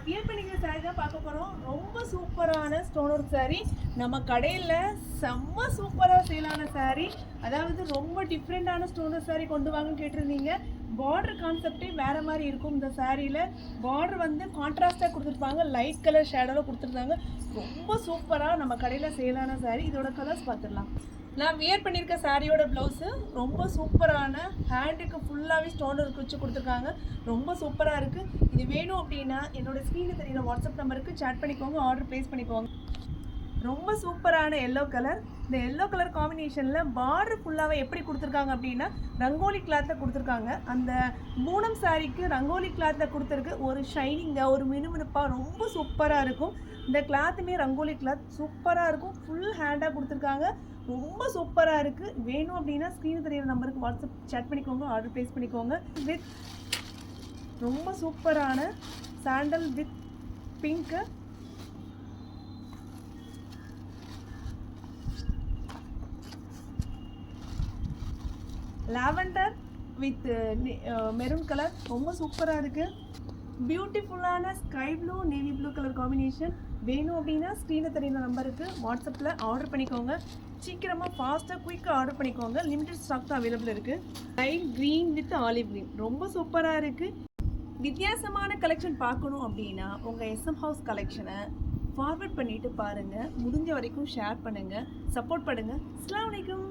Wear பண்ணிக்கிற சாரீ தான் பார்க்க போகிறோம். ரொம்ப சூப்பரான ஸ்டோன் ஒர்க் சாரீ. நம்ம கடையில் செம்ம சூப்பராக சேலான சாரீ. அதாவது ரொம்ப டிஃப்ரெண்ட்டான ஸ்டோன் ஒர்க் சாரீ கொண்டு வாங்கன்னு கேட்டிருந்தீங்க. பார்டர் கான்செப்டே வேறு மாதிரி இருக்கும். இந்த சாரியில் பார்டர் வந்து கான்ட்ராஸ்டாக கொடுத்துருப்பாங்க, லைட் கலர் ஷேடோவில் கொடுத்துருந்தாங்க. ரொம்ப சூப்பராக நம்ம கடையில் சேலான சாரீ. இதோட கலர்ஸ் பார்த்துடலாம். நான் வியர் பண்ணியிருக்க சாரியோட ப்ளவுஸு ரொம்ப சூப்பரான ஹேண்டுக்கு ஃபுல்லாகவே ஸ்டோன் ஒர்க் வச்சு கொடுத்துருக்காங்க. ரொம்ப சூப்பராக இருக்குது. இது வேணும் அப்படின்னா என்னோடய ஸ்க்ரீனில் தெரியுற வாட்ஸ்அப் நம்பருக்கு சேட் பண்ணிக்கோங்க, ஆர்டர் ப்ளேஸ் பண்ணிக்கோங்க. ரொம்ப சூப்பரான எல்லோ கலர். இந்த எல்லோ கலர் காம்பினேஷனில் பார்டர் ஃபுல்லாகவே எப்படி கொடுத்துருக்காங்க அப்படின்னா ரங்கோலி கிளாத்தில் கொடுத்துருக்காங்க. அந்த பூனம் சாரிக்கு ரங்கோலி கிளாத்தில் கொடுத்துருக்கு. ஒரு ஷைனிங்காக ஒரு மினுமினுப்பாக ரொம்ப சூப்பராக இருக்கும். இந்த கிளாத்துமே ரங்கோலி கிளாத் சூப்பராக இருக்கும். ஃபுல் ஹேண்டாக கொடுத்துருக்காங்க. ரொம்ப சூப்பராக இருக்குது. வேணும் அப்படின்னா ஸ்க்ரீனில் தெரியுற நம்பருக்கு வாட்ஸ்அப் சேட் பண்ணிக்கோங்க, ஆர்டர் ப்ளேஸ் பண்ணிக்கோங்க. வித் ரொம்ப சூப்பரான sandal with pink, lavender with maroon colour ரொம்ப சூப்பராக இருக்குது. பியூட்டிஃபுல்லான sky blue navy blue colour combination. வேணும் அப்படின்னா ஸ்க்ரீனில் தெரியுற நம்பருக்கு வாட்ஸ்அப்பில் ஆர்டர் பண்ணிக்கோங்க. சீக்கிரமாக ஃபாஸ்ட்டாக குயிக்காக ஆர்டர் பண்ணிக்கோங்க. லிமிடெட் ஸ்டாக் தான் அவைலபிள் இருக்குது. Light green with olive green ரொம்ப சூப்பராக இருக்குது. வித்தியாசமான கலெக்ஷன் பார்க்கணும் அப்படின்னா உங்கள் எஸ்எம் ஹவுஸ் கலெக்ஷனை ஃபார்வர்ட் பண்ணிவிட்டு பாருங்கள். முடிஞ்ச வரைக்கும் ஷேர் பண்ணுங்கள், சப்போர்ட் பண்ணுங்கள். அஸ்ஸலாமு அலைக்கும்.